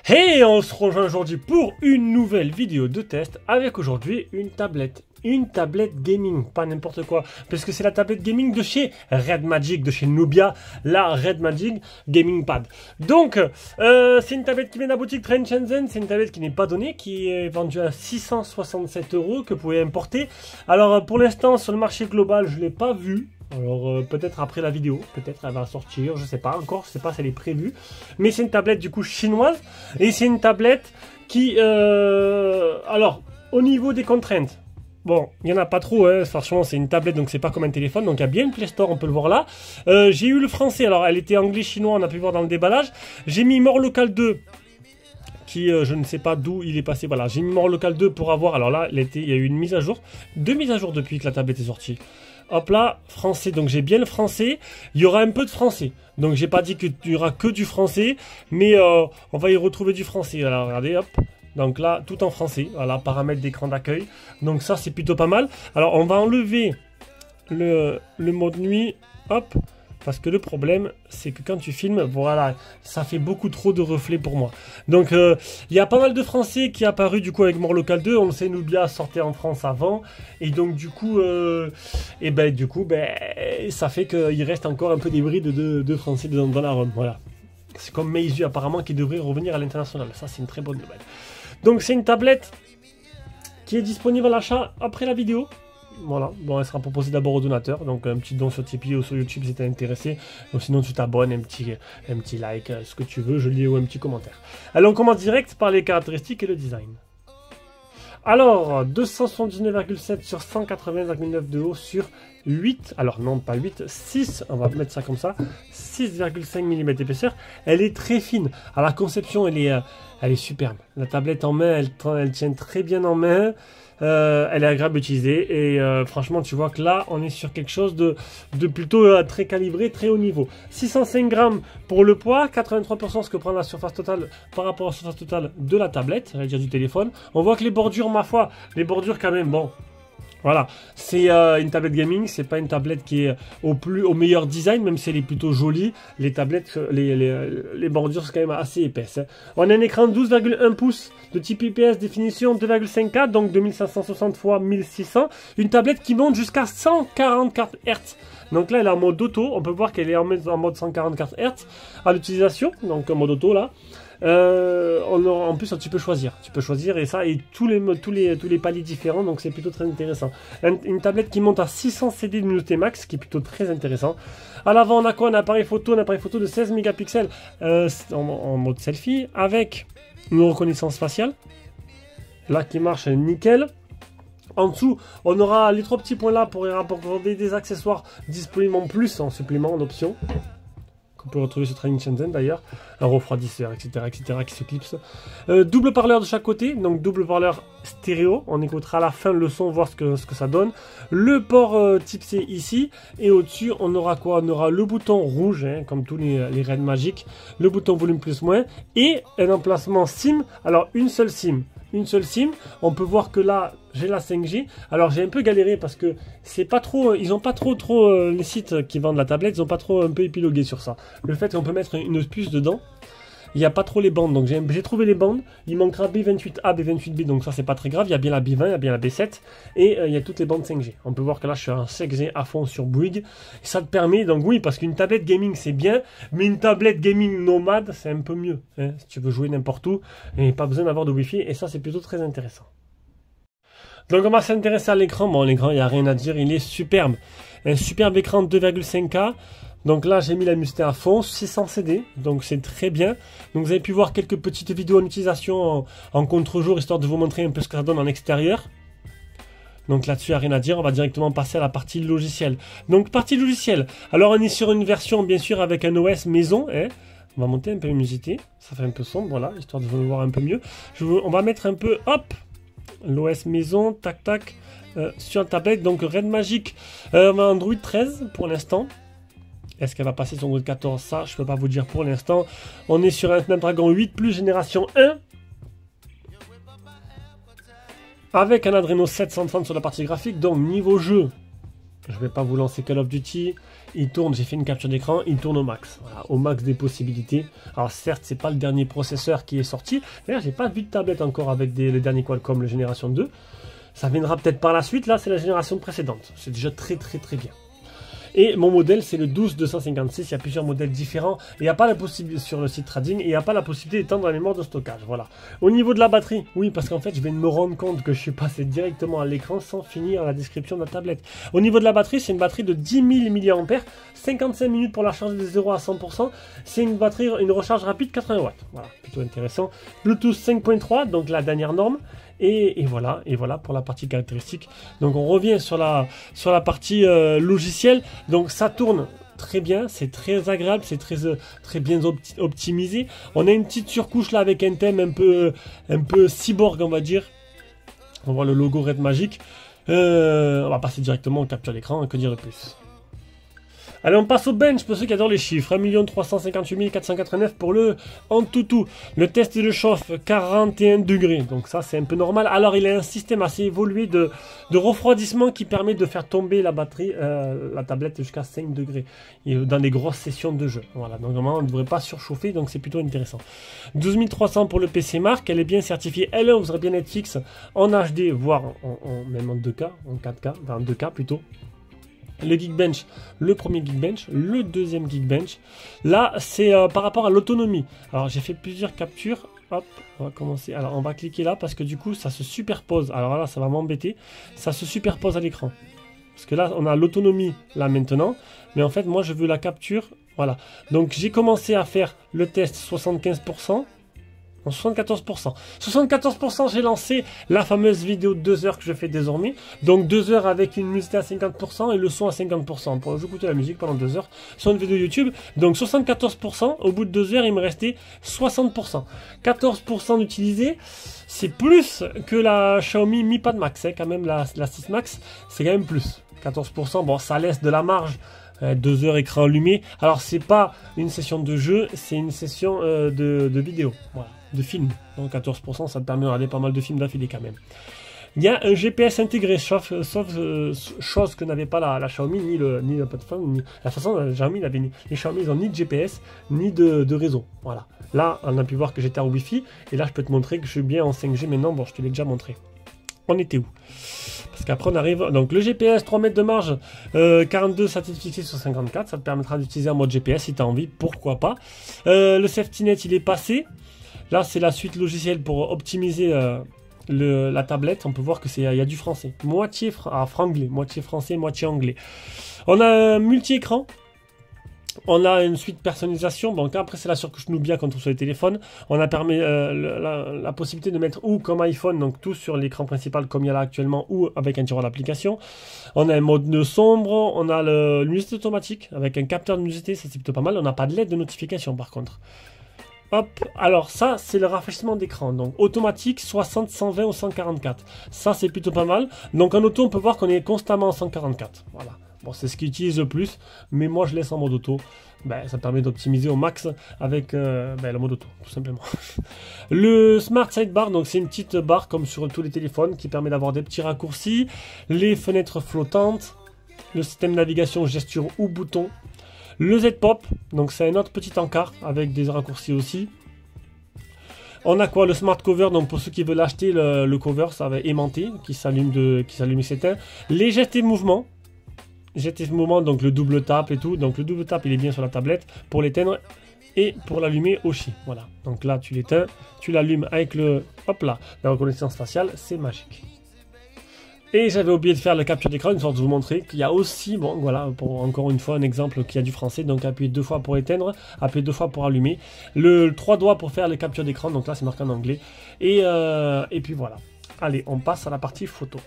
Hey, on se rejoint aujourd'hui pour une nouvelle vidéo de test avec aujourd'hui une tablette. Une tablette gaming, pas n'importe quoi, parce que c'est la tablette gaming de chez Red Magic, de chez Nubia, la Red Magic Gaming Pad. Donc, c'est une tablette qui vient de la boutique Trend Shenzhen, c'est une tablette qui n'est pas donnée, qui est vendue à 667 € que vous pouvez importer. Alors, pour l'instant, sur le marché global, je ne l'ai pas vue. Alors peut-être après la vidéo, peut-être elle va sortir, je sais pas encore, je sais pas si elle est prévue. Mais c'est une tablette du coup chinoise et c'est une tablette qui, alors au niveau des contraintes, bon, il n'y en a pas trop, hein. Franchement c'est une tablette donc c'est pas comme un téléphone, donc il y a bien le Play Store, on peut le voir là. J'ai eu le français, alors elle était anglais-chinois, on a pu voir dans le déballage. J'ai mis More Local 2. Qui, je ne sais pas d'où il est passé, voilà, j'ai mis More Local 2 pour avoir, alors là, il y a eu une mise à jour, 2 mises à jour depuis que la tablette est sortie. Hop là, français, donc j'ai bien le français, il y aura un peu de français, donc j'ai pas dit qu'il y aura que du français, mais on va y retrouver du français, alors regardez, hop, donc là, tout en français, voilà, paramètres d'écran d'accueil, donc ça c'est plutôt pas mal. Alors on va enlever le mode nuit, hop, parce que le problème, c'est que quand tu filmes, voilà, ça fait beaucoup trop de reflets pour moi. Donc, il y a pas mal de Français qui est apparu du coup avec More Local 2. On le sait, Nubia sortait en France avant. Et donc, du coup, ça fait qu'il reste encore un peu des brides de Français dans la ROM. Voilà. C'est comme Meizu apparemment qui devrait revenir à l'international. Ça, c'est une très bonne nouvelle. Donc, c'est une tablette qui est disponible à l'achat après la vidéo. Voilà, bon, elle sera proposée d'abord au donateur, donc un petit don sur Tipeee ou sur YouTube si t'es intéressé, ou sinon tu t'abonnes, un petit like, ce que tu veux, je lis ou un petit commentaire. Alors on commence direct par les caractéristiques et le design. Alors, 279,7 sur 180,9 de haut sur 8, alors non pas 8, 6, on va mettre ça comme ça, 6,5 mm d'épaisseur, elle est très fine. Alors la conception elle est superbe, la tablette en main, elle tient très bien en main. Elle est agréable à utiliser et franchement tu vois que là on est sur quelque chose de plutôt très calibré, très haut niveau. 605 grammes pour le poids, 83% ce que prend la surface totale par rapport à la surface totale de la tablette, j'allais dire du téléphone. On voit que les bordures, ma foi, les bordures quand même, bon. Voilà, c'est une tablette gaming, c'est pas une tablette qui est au meilleur design, même si elle est plutôt jolie. Les tablettes, les bordures sont quand même assez épaisses. Hein. On a un écran de 12,1 pouces de type IPS, définition 2,5K, donc 2560 x 1600. Une tablette qui monte jusqu'à 144 Hz. Donc là, elle est en mode auto. On peut voir qu'elle est en mode 144 Hz à l'utilisation, donc en mode auto là. En plus tu peux choisir et ça et tous les paliers différents, donc c'est plutôt très intéressant. Une tablette qui monte à 600 CD d'unité max, qui est plutôt très intéressant. À l'avant on a quoi? Un appareil photo de 16 mégapixels en mode selfie avec une reconnaissance faciale là qui marche nickel. En dessous, on aura les trois petits points là pour rapporter des accessoires disponibles en plus, en supplément, en option. On peut retrouver sur Training Shenzhen d'ailleurs, un refroidisseur, etc. qui se clipse. Double parleur de chaque côté, donc double parleur stéréo. On écoutera à la fin le son, voir ce que ça donne. Le port type C ici, et au-dessus on aura quoi? On aura le bouton rouge, hein, comme tous les Red Magic, le bouton volume plus moins, et un emplacement SIM. Alors une seule SIM. On peut voir que là j'ai la 5G. Alors j'ai un peu galéré parce que c'est pas trop, ils ont pas trop les sites qui vendent la tablette, ils ont pas trop un peu épilogué sur ça. Le fait qu'on peut mettre une puce dedans, il n'y a pas trop les bandes, donc j'ai trouvé les bandes. Il manquera B28A, B28B, donc ça c'est pas très grave. Il y a bien la B20, il y a bien la B7 et il y a toutes les bandes 5G. On peut voir que là je suis en 5G à fond sur Bouygues. Ça te permet, donc oui, parce qu'une tablette gaming c'est bien, mais une tablette gaming nomade c'est un peu mieux, hein, si tu veux jouer n'importe où et pas besoin d'avoir de Wi-Fi, et ça c'est plutôt très intéressant. Donc on va s'intéresser à l'écran. Bon, l'écran, il n'y a rien à dire, il est superbe. Un superbe écran de 2,5K. Donc là, j'ai mis la Musté à fond, 600 CD, donc c'est très bien. Donc vous avez pu voir quelques petites vidéos en utilisation en contre-jour, histoire de vous montrer un peu ce que ça donne en extérieur. Donc là-dessus, il n'y a rien à dire, on va directement passer à la partie logicielle. Donc partie logicielle, alors on est sur une version, bien sûr, avec un OS maison, hein. On va monter un peu la luminosité, ça fait un peu sombre, voilà, histoire de vous voir un peu mieux. On va mettre un peu, hop, l'OS maison, tac tac, sur la tablette, donc Red Magic, Android 13 pour l'instant. Est-ce qu'elle va passer sur Android 14? Ça, je ne peux pas vous dire pour l'instant. On est sur un Snapdragon 8 Plus génération 1. Avec un Adreno 730 sur la partie graphique, donc niveau jeu, Je vais pas vous lancer Call of Duty. Il tourne, j'ai fait une capture d'écran, il tourne au max. Voilà, au max des possibilités. Alors certes, c'est pas le dernier processeur qui est sorti. D'ailleurs, j'ai pas vu de tablette encore avec le dernier Qualcomm, la génération 2. Ça viendra peut-être par la suite. Là, c'est la génération précédente. C'est déjà très bien. Et mon modèle, c'est le 12256. Il y a plusieurs modèles différents. Il n'y a pas la possibilité sur le site Trading. Il n'y a pas la possibilité d'étendre la mémoire de stockage. Voilà. Au niveau de la batterie, oui, parce qu'en fait, je vais me rendre compte que je suis passé directement à l'écran sans finir la description de la tablette. Au niveau de la batterie, c'est une batterie de 10 000 mAh. 55 minutes pour la charge de 0 à 100%. C'est une batterie, une recharge rapide 80 watts. Voilà, plutôt intéressant. Bluetooth 5.3, donc la dernière norme. Et voilà pour la partie caractéristique. Donc on revient sur la partie logicielle. Donc ça tourne très bien, c'est très agréable, c'est très bien optimisé. On a une petite surcouche là avec un thème un peu cyborg, on va dire. On voit le logo Red Magic. On va passer directement au capture d'écran, que dire de plus. Allez, on passe au bench pour ceux qui adorent les chiffres. 1 358 489 pour le Antutu. Le test de chauffe 41 degrés. Donc ça, c'est un peu normal. Alors, il a un système assez évolué de refroidissement qui permet de faire tomber la batterie, la tablette jusqu'à 5 degrés. Et dans des grosses sessions de jeu. Voilà. Donc, normalement, on ne devrait pas surchauffer. Donc, c'est plutôt intéressant. 12 300 pour le PC Mark. Elle est bien certifiée L1. Vous aurez bien Netflix en HD, voire même en 2K, en 4K, enfin en 2K plutôt. Le Geekbench, le premier Geekbench, le deuxième Geekbench. Là, c'est par rapport à l'autonomie. Alors, j'ai fait plusieurs captures. Hop, on va commencer. Alors, on va cliquer là parce que du coup, ça se superpose. Alors là, ça va m'embêter. Ça se superpose à l'écran. Parce que là, on a l'autonomie là maintenant. Mais en fait, moi, je veux la capture. Voilà. Donc, j'ai commencé à faire le test 75%. 74%. 74%, j'ai lancé la fameuse vidéo de 2 heures que je fais désormais. Donc 2 heures avec une musique à 50% et le son à 50%. Pour écouter la musique pendant 2 heures sur une vidéo YouTube. Donc 74%, au bout de 2 heures, il me restait 60%. 14% d'utilisé, c'est plus que la Xiaomi Mi Pad Max. Hein, quand même, la 6 Max, c'est quand même plus. 14%, bon, ça laisse de la marge. 2 heures écran allumé. Alors c'est pas une session de jeu, c'est une session de vidéo, voilà, de film. Donc 14%, ça te permet de regarder pas mal de films d'affilée quand même. Il y a un GPS intégré, sauf chose que n'avait pas la Xiaomi, ni le plateforme, ni la façon dont Xiaomi l'avait. Les Xiaomi, ils ont ni de GPS, ni de réseau. Voilà. Là, on a pu voir que j'étais en Wi-Fi, et là, je peux te montrer que je suis bien en 5G maintenant. Bon, je te l'ai déjà montré. On était où? Parce qu'après on arrive, donc le GPS 3 mètres de marge, 42 satellites fixés sur 54, ça te permettra d'utiliser un mode GPS si tu as envie, pourquoi pas. Le safety net il est passé, là c'est la suite logicielle pour optimiser la tablette, on peut voir que il y a du français, moitié franglais, moitié français, moitié anglais. On a un multi-écran. On a une suite personnalisation, donc après c'est la surcouche Nubia quand on sur les téléphones. On a permis la possibilité de mettre ou comme iPhone, donc tout sur l'écran principal comme il y a là actuellement, ou avec un tiroir d'application. On a un mode de sombre, on a le luminosité automatique avec un capteur de luminosité, ça c'est plutôt pas mal. On n'a pas de LED de notification par contre. Hop, alors ça c'est le rafraîchissement d'écran, donc automatique 60, 120 ou 144. Ça c'est plutôt pas mal. Donc en auto on peut voir qu'on est constamment en 144, voilà. Bon, c'est ce qu'ils utilisent le plus, mais moi je laisse en mode auto. Ben, ça permet d'optimiser au max avec le mode auto, tout simplement. Le Smart Sidebar, donc c'est une petite barre comme sur tous les téléphones qui permet d'avoir des petits raccourcis, les fenêtres flottantes, le système de navigation gesture ou bouton, le Z-Pop, donc c'est un autre petit encart avec des raccourcis aussi. On a quoi? Le Smart Cover, donc pour ceux qui veulent acheter le cover, ça va aimanté, qui s'allume et s'éteint. Les gestes et mouvements. Gestes et mouvements, donc le double tap et tout. Donc le double tap, il est bien sur la tablette pour l'éteindre et pour l'allumer aussi. Voilà. Donc là, tu l'éteins, tu l'allumes avec la reconnaissance faciale, c'est magique. Et j'avais oublié de faire la capture d'écran, une sorte de vous montrer qu'il y a aussi, bon voilà, pour encore une fois un exemple qui a du français, donc appuyez 2 fois pour éteindre, appuyez 2 fois pour allumer, le 3 doigts pour faire les captures d'écran, donc là c'est marqué en anglais, et puis voilà. Allez, on passe à la partie photo.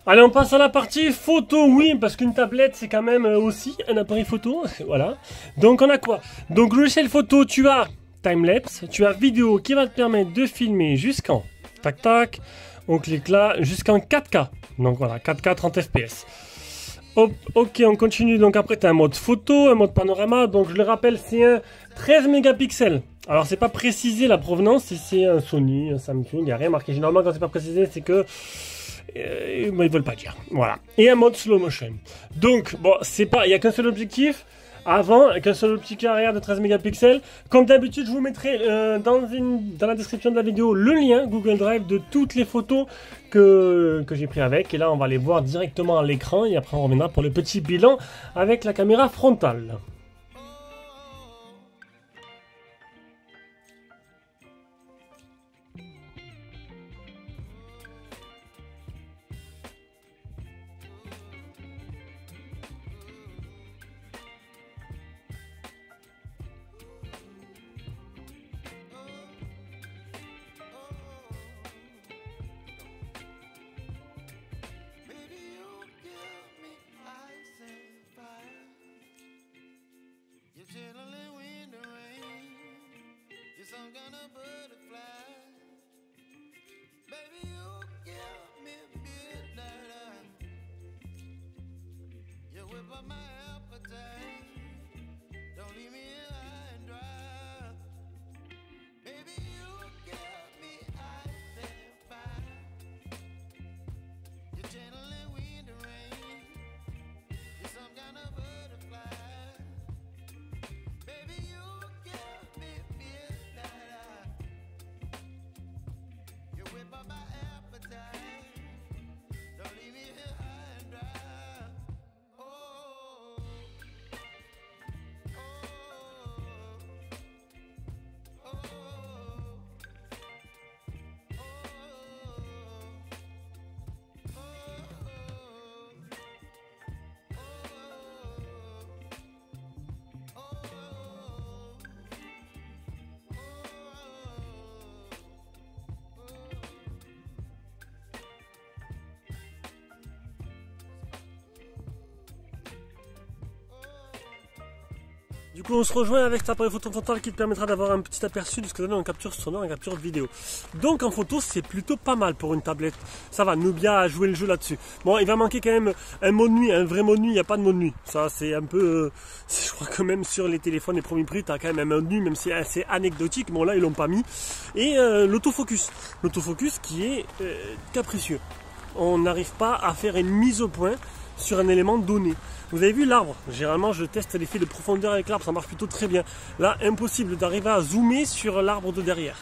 Allez, on passe à la partie photo, oui, parce qu'une tablette, c'est quand même aussi un appareil photo, voilà. Donc, on a quoi? Donc, logiciel photo, tu as timelapse, tu as vidéo qui va te permettre de filmer jusqu'en, tac, tac, on clique là, jusqu'en 4K. Donc, voilà, 4K 30 fps. Hop, ok, on continue. Donc, après, tu as un mode photo, un mode panorama. Donc, je le rappelle, c'est un 13 mégapixels. Alors, c'est pas précisé la provenance, si c'est un Sony, un Samsung, il n'y a rien marqué. Généralement, quand c'est pas précisé, c'est que Mais ils veulent pas dire. Voilà. Et un mode slow motion. Donc, bon, c'est pas, il y a qu'un seul objectif. Avant, avec un seul optique arrière de 13 mégapixels. Comme d'habitude, je vous mettrai dans la description de la vidéo le lien Google Drive de toutes les photos que j'ai pris avec. Et là, on va les voir directement à l'écran. Et après, on reviendra pour le petit bilan avec la caméra frontale. Some kind of butterfly, baby, you give me midnight. You whip up my appetite. Don't leave me here high and dry. Baby, you give me ice and fire. You're channeling wind and rain. You're some kind of butterfly. Baby, you give me midnight. You whip up my appetite. Don't leave me here high and dry. Oh, oh, oh, Du coup, on se rejoint avec cet appareil photo frontal qui te permettra d'avoir un petit aperçu de ce que donne en capture sonore et en capture vidéo. Donc en photo, c'est plutôt pas mal pour une tablette. Ça va, Nubia a joué le jeu là-dessus. Bon, il va manquer quand même un mode nuit, un vrai mode nuit, il n'y a pas de mode nuit. Ça, c'est un peu... je crois que même sur les téléphones les premiers prix, tu as quand même un mode nuit, même si c'est anecdotique. Bon, là, ils l'ont pas mis. Et l'autofocus. L'autofocus qui est capricieux. On n'arrive pas à faire une mise au point sur un élément donné. Vous avez vu l'arbre? Généralement, je teste l'effet de profondeur avec l'arbre, ça marche plutôt très bien. Là, impossible d'arriver à zoomer sur l'arbre de derrière.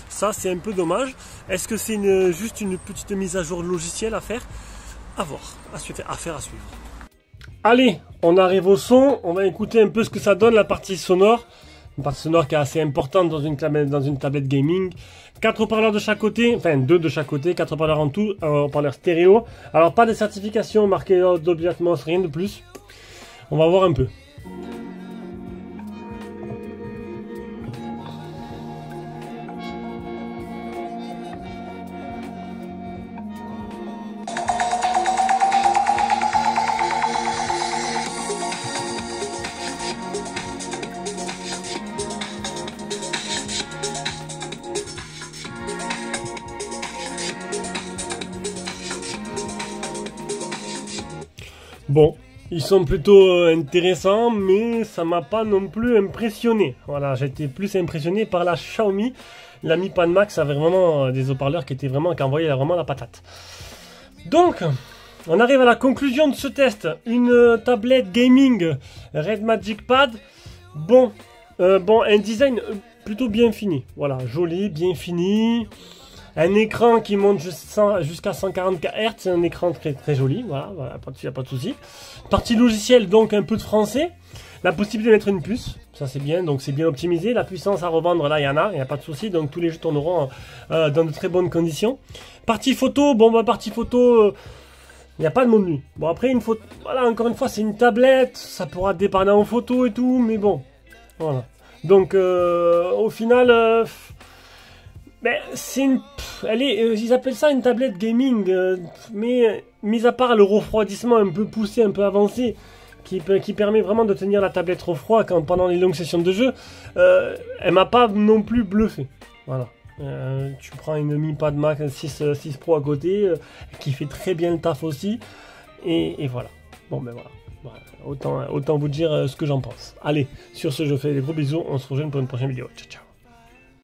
Ça, c'est un peu dommage. Est-ce que c'est juste une petite mise à jour logicielle à faire? À voir, à faire, à suivre. Allez, on arrive au son. On va écouter un peu ce que ça donne, la partie sonore. Une partie sonore qui est assez importante dans une tablette gaming. 4 haut-parleurs de chaque côté, enfin 2 de chaque côté, 4 haut-parleurs en tout, un haut-parleur stéréo. Alors pas de certification marquée Dolby Atmos, rien de plus. On va voir un peu. Bon, ils sont plutôt intéressants, mais ça m'a pas non plus impressionné. Voilà, j'étais plus impressionné par la Xiaomi. La Mi Pad Max avait vraiment des haut-parleurs qui envoyaient vraiment la patate. Donc, on arrive à la conclusion de ce test. Une tablette gaming Red Magic Pad. Bon, un design plutôt bien fini. Voilà, joli, bien fini. Un écran qui monte jusqu'à 140 Hz, c'est un écran très très joli, voilà, il n'y a pas de souci. Partie logicielle, donc un peu de français. La possibilité de mettre une puce, ça c'est bien, donc c'est bien optimisé. La puissance à revendre, là il n'y a pas de souci, donc tous les jeux tourneront dans de très bonnes conditions. Partie photo, partie photo, il n'y a pas de mode nuit. Bon après, une photo, voilà, encore une fois c'est une tablette, ça pourra dépanner en photo et tout, mais bon, voilà. Donc au final... mais c'est ils appellent ça une tablette gaming, mais mis à part le refroidissement un peu poussé, un peu avancé, qui permet vraiment de tenir la tablette au froid pendant les longues sessions de jeu, elle m'a pas non plus bluffé. Voilà. Tu prends une Mi Pad Max 6 Pro à côté, qui fait très bien le taf aussi, et voilà. Bon ben voilà. Autant vous dire ce que j'en pense. Allez, sur ce, je fais des gros bisous, on se rejoint pour une prochaine vidéo. Ciao ciao.